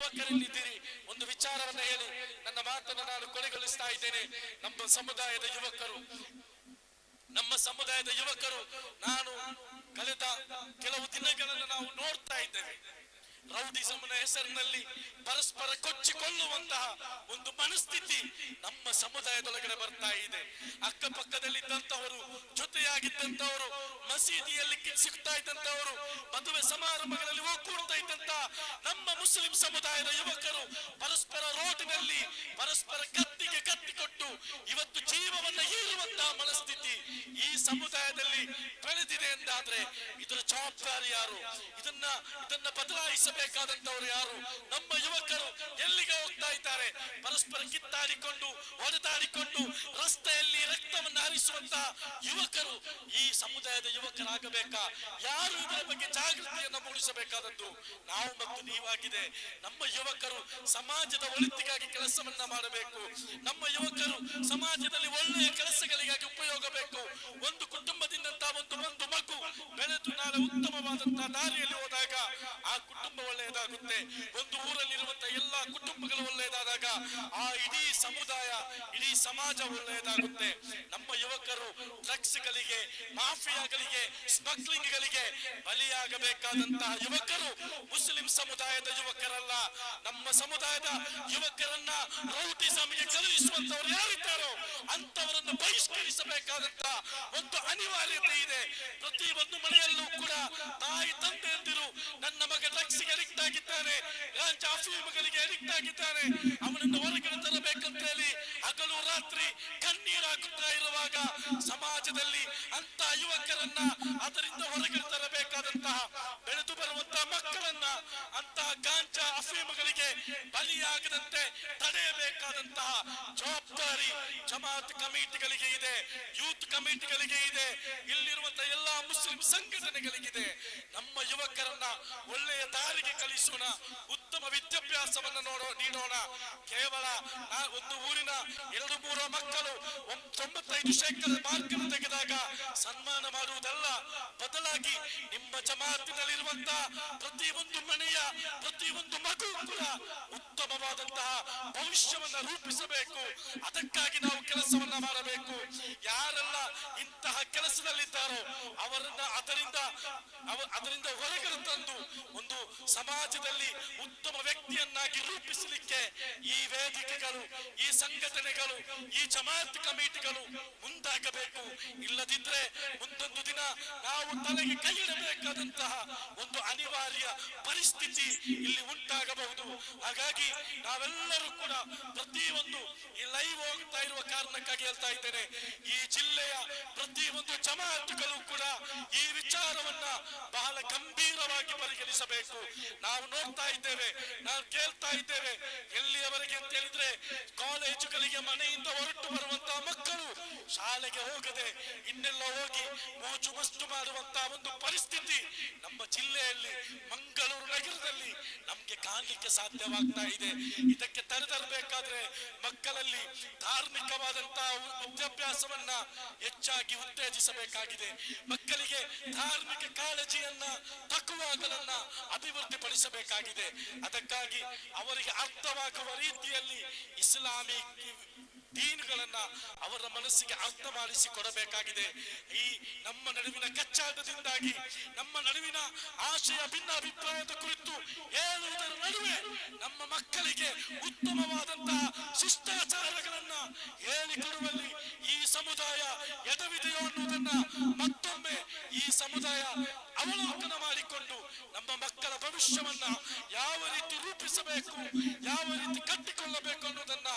ಯುವಕರಲ್ಲಿದ್ದೀರಿ, ಒಂದು ವಿಚಾರವನ್ನ ಹೇಳಿ ನನ್ನ ಮಾತನ್ನು ನಾನು ಕೊನೆಗೊಳಿಸ್ತಾ ಇದ್ದೇನೆ. ನಮ್ಮ ಸಮುದಾಯದ ಯುವಕರು ನಾನು ಕಳೆದ ಕೆಲವು ದಿನಗಳನ್ನು ನಾವು ನೋಡ್ತಾ ಇದ್ದೇವೆ. ರೌಡಿಸಂನ ಹೆಸರಿನಲ್ಲಿ ಪರಸ್ಪರ ಕೊಚ್ಚಿಕೊಳ್ಳುವಂತಹ ಒಂದು ಮನಸ್ಥಿತಿ ನಮ್ಮ ಸಮುದಾಯದೊಳಗಡೆ ಬರ್ತಾ ಇದೆ. ಅಕ್ಕಪಕ್ಕದಲ್ಲಿದ್ದಂತವರು, ಜೊತೆಯಾಗಿದ್ದಂತವರು, ಮಸೀದಿಯಲ್ಲಿ ಸಿಗ್ತಾ ಇದ್ದಂತವರು, ಮದುವೆ ಸಮಾರಂಭಗಳಲ್ಲಿ ಒಗ್ಗೂಡ್ತಾ ಇದ್ದಂತ ನಮ್ಮ ಮುಸ್ಲಿಂ ಸಮುದಾಯದ ಯುವಕರು ಪರಸ್ಪರ ರೋಡಿನಲ್ಲಿ ಪರಸ್ಪರ ಕತ್ತಿಗೆ ಕತ್ತಿಕೊಟ್ಟು ಇವತ್ತು ಜೀವವನ್ನು ಹೀರುವಂತಹ ಮನಸ್ಥಿತಿ ಈ ಸಮುದಾಯದಲ್ಲಿ ಬೆಳೆದಿದೆ ಎಂದಾದ್ರೆ ಇದರ ಜವಾಬ್ದಾರಿ ಯಾರು? ಇದನ್ನ ಬದಲಾಯಿಸಬೇಕಾದಂತವರು ಯಾರು? ನಮ್ಮ ಯುವಕರು ಎಲ್ಲಿಗೆ ಹೋಗ್ತಾ ಇದ್ದಾರೆ? ಪರಸ್ಪರ ಕಿತ್ತಾಡಿಕೊಂಡು ಹೊಡೆದಾಡಿಕೊಂಡು ರಸ್ತೆಯಲ್ಲಿ ರಕ್ತವನ್ನು ಹರಿಸುವಂತಹ ಯುವಕರು ಈ ಸಮುದಾಯದ ಯುವಕರಾಗಬೇಕಾ? ಯಾರು ಇದರ ಬಗ್ಗೆ ಜಾಗೃತಿಯನ್ನು ಮೂಡಿಸಬೇಕಾದದ್ದು ನಾವು ಮತ್ತು ನೀವಾಗಿದೆ. ನಮ್ಮ ಯುವಕರು ಸಮಾಜದ ಒಳಿತಿಗಾಗಿ ಕೆಲಸವನ್ನ ಮಾಡಬೇಕು. ನಮ್ಮ ಯುವಕರು ಸಮಾಜದಲ್ಲಿ ಒಳ್ಳೆಯ ಕೆಲಸಗಳಿಗಾಗಿ ಉಪಯೋಗ ಬೇಕು. ಒಂದು ಕುಟುಂಬದಿಂದ ಒಂದು ಮಗು ಬೆಳೆದು ನಾಳೆ ಉತ್ತಮವಾದಂತಹ ದಾರಿಯಲ್ಲಿ ಹೋದಾಗ ಆ ಕುಟುಂಬ ಒಳ್ಳೆಯದಾಗುತ್ತೆ. ಒಂದು ಊರಲ್ಲಿರುವಂತಹ ಎಲ್ಲಾ ಕುಟುಂಬಗಳು ಒಳ್ಳೆಯದಾದಾಗ ಆ ಇಡೀ ಸಮುದಾಯ, ಇಡೀ ಸಮಾಜ ಒಳ್ಳೆಯದಾಗುತ್ತೆ. ನಮ್ಮ ಯುವಕರು ಡ್ರಗ್ಸ್ಗಳಿಗೆ, ಮಾಫಿಯಾಗಳಿಗೆ, ಸ್ಮಗ್ಲಿಂಗ್ಗಳಿಗೆ ಬಲಿಯಾಗಬೇಕಾದಂತಹ ಯುವಕರು ಮುಸ್ಲಿಂ ಸಮುದಾಯದ ಯುವಕರಲ್ಲ. ನಮ್ಮ ಸಮುದಾಯದ ಯುವಕರನ್ನ ರೌಡಿಸಂಗೆ ಕಳುಹಿಸುವಂತವರು ಯಾರಿದ್ದಾರೋ ಅಂತವರನ್ನು ಬಹಿಷ್ಕರಿಸಬೇಕಾದಂತಹ ಒಂದು ಅನಿವಾರ್ಯತೆ ಇದೆ. ಪ್ರತಿ ಒಂದು ಮನೆಯಲ್ಲೂ ಕೂಡ ತಾಯಿ ತಂದೆಯಂದಿರು ನನ್ನ ಮಗ ಡ್ರಗ್ಸ್ಗೆ ಅಡಿಕ್ಟ್ ಆಗಿದ್ದಾನೆ, ಜಾಫೀಮ್ಗಳಿಗೆ ಅಡಿಕ್ಟ್ ಆಗಿದ್ದಾನೆ, ಅವನನ್ನು ಹೊರಗಡೆ ತರಬೇಕಂತ ಹೇಳಿ ಹಗಲು ರಾತ್ರಿ ಕಣ್ಣೀರಾಗುತ್ತಾ ಇರುವಾಗ ಸಮಾಜದಲ್ಲಿ ಅಂತ ಯುವಕರನ್ನ ಅದರಿಂದ ಹೊರಗಡೆ ತರಬೇಕಾದಂತಹ ಬೆಳೆದು ಬರುವಂತಹ ಮಕ್ಕಳನ್ನ ಅಂತ ಗಾಂಜಾ ಅಫೀಮ್ಗಳಿಗೆ ಬಲಿಯಾಗದಂತೆ ತಡೆಯಬೇಕಾದಂತಹ ಜವಾಬ್ದಾರಿ ಜಮಾತ್ ಕಮಿಟಿಗಳಿಗೆ ಇದೆ, ಯೂತ್ ಕಮಿಟಿಗಳಿಗೆ ಇದೆ, ಇಲ್ಲಿರುವಂತಹ ಎಲ್ಲಾ ಮುಸ್ಲಿಂ ಸಂಘಟನೆಗಳಿಗಿದೆ. ನಮ್ಮ ಯುವಕರನ್ನ ಒಳ್ಳೆಯ ದಾರಿಗೆ ಕಲಿಸೋಣ, ಉತ್ತಮ ವಿದ್ಯಾಭ್ಯಾಸವನ್ನು ನೀಡೋಣ. ಕೇವಲ ಒಂದು ಊರಿನ 2-3 ಮಕ್ಕಳು 95% ಮಾರ್ಕ್ ತೆಗೆದಾಗ ಸನ್ಮಾನ ಮಾಡುವುದಲ್ಲ, ಬದಲಾಗಿ ನಿಮ್ಮ ಜಮಾತಿನಲ್ಲಿರುವಂತಹ ಪ್ರತಿಯೊಂದು ಮನೆಯ ಪ್ರತಿಯೊಂದು ಮಗು ಕೂಡ ಉತ್ತಮವಾದಂತಹ ಭವಿಷ್ಯವನ್ನ ರೂಪಿಸಬೇಕು. ಅದಕ್ಕಾಗಿ ನಾವು ಕೆಲಸವನ್ನ ಮಾಡಬೇಕು. ಯಾರೆಲ್ಲ ಇಂತಹ ಕೆಲಸದಲ್ಲಿದ್ದಾರೋ ಅವರನ್ನ ಅದರಿಂದ ಹೊರಗಡೆ ತಂದು ಒಂದು ಸಮಾಜದಲ್ಲಿ ಉತ್ತಮ ವ್ಯಕ್ತಿಯನ್ನಾಗಿ ರೂಪಿಸಲಿಕ್ಕೆ ಈ ವೇದಿಕೆಗಳು, ಈ ಸಂಘಟನೆಗಳು, ಈ ಜಮಾತ್ ಕಮಿಟಿಗಳು ಮುಂದಾಗಬೇಕು. ಇಲ್ಲದಿದ್ರೆ ಮುಂದೊಂದು ದಿನ ನಾವು ತಲೆಗೆ ಕೈ ಇಡಬೇಕಾದಂತಹ ಒಂದು ಅನಿವಾರ್ಯ ಪರಿಸ್ಥಿತಿ ಇಲ್ಲಿ ಉಂಟಾಗಬಹುದು. ಹಾಗಾಗಿ ನಾವೆಲ್ಲರೂ ಕೂಡ ಪ್ರತಿಯೊಂದು ಈ ಲೈವ್ ಹೋಗ್ತಾ ಇರುವ ಕಾರಣಕ್ಕಾಗಿ ಹೇಳ್ತಾ ಇದ್ದೇನೆ, ಈ ಜಿಲ್ಲೆಯ ಪ್ರತಿಯೊಂದು ಜಮಾತುಗಳು ಕೂಡ ಈ ವಿಚಾರವನ್ನ ಬಹಳ ಗಂಭೀರವಾಗಿ ಪರಿಗಣಿಸಬೇಕು. ನಾವು ನೋಡ್ತಾ ಇದ್ದೇವೆ, ನಾವು ಕೇಳ್ತಾ ಇದ್ದೇವೆ, ಎಲ್ಲಿಯವರೆಗೆ ಅಂತ ಹೇಳಿದ್ರೆ ಕಾಲೇಜುಗಳಿಗೆ ಮನೆಯಿಂದ ಹೊರಟು ಬರುವಂತಹ ಮಕ್ಕಳು ಶಾಲೆಗೆ ಹೋಗದೆ ಇನ್ನೆಲ್ಲ ಹೋಗಿ ಮೋಜು ಮಸ್ತು ಮಾಡುವಂತಹ ಒಂದು ಪರಿಸ್ಥಿತಿ ನಮ್ಮ ಜಿಲ್ಲೆಯಲ್ಲಿ, ಮಂಗಳೂರು ನಗರದಲ್ಲಿ ನಮ್ಗೆ ಕಾಣಲಿಕ್ಕೆ ಸಾಧ್ಯವಾಗ್ತಾ ಇದೆ. ಇದಕ್ಕೆ ತಡೆದರಬೇಕಾದ್ರೆ ಮಕ್ಕಳಲ್ಲಿ ಧಾರ್ಮಿಕವಾದಂತಹ ವಿದ್ಯಾಭ್ಯಾಸವನ್ನ ಹೆಚ್ಚಾಗಿ ಉತ್ತೇಜಿಸಬೇಕಾಗಿದೆ. ಮಕ್ಕಳಿಗೆ ಧಾರ್ಮಿಕ ಕಾಳಜಿಯನ್ನ, ತಕವಾಗಳನ್ನ ಅಭಿವೃದ್ಧಿ ಪಡಿಸಬೇಕಾಗಿದೆ. ಅದಕ್ಕಾಗಿ ಅವರಿಗೆ ಅರ್ಥವಾಗುವ ರೀತಿಯಲ್ಲಿ ಇಸ್ಲಾಮಿಕ್ ದೀನ್ಗಳನ್ನ ಅವರ ಮನಸ್ಸಿಗೆ ಅರ್ಥ ಮಾಡಿಸಿ ಕೊಡಬೇಕಾಗಿದೆ. ಈ ನಮ್ಮ ನಡುವಿನ ಕಚ್ಚಾಟದಿಂದಾಗಿ, ನಮ್ಮ ನಡುವಿನ ಆಶಯ ಭಿನ್ನಾಭಿಪ್ರಾಯದ ಕುರಿತು ಹೇಳುವುದರ ನಡುವೆ ನಮ್ಮ ಮಕ್ಕಳಿಗೆ ಉತ್ತಮವಾದಂತಹ ಶಿಷ್ಟಾಚಾರಗಳನ್ನ ಹೇಳಿಕೊಡುವಲ್ಲಿ ಈ ಸಮುದಾಯ ಎಡವಿದೆಯೋ ಅನ್ನುವುದನ್ನ ಮತ್ತೊಮ್ಮೆ ಈ ಸಮುದಾಯ ಅವಲೋಕನ ಮಾಡಿಕೊಂಡು ನಮ್ಮ ಮಕ್ಕಳ ಭವಿಷ್ಯವನ್ನ ಯಾವ ರೀತಿ ರೂಪಿಸಬೇಕು, ಯಾವ ರೀತಿ ಕಟ್ಟಿಕೊಳ್ಳಬೇಕು ಅನ್ನೋದನ್ನ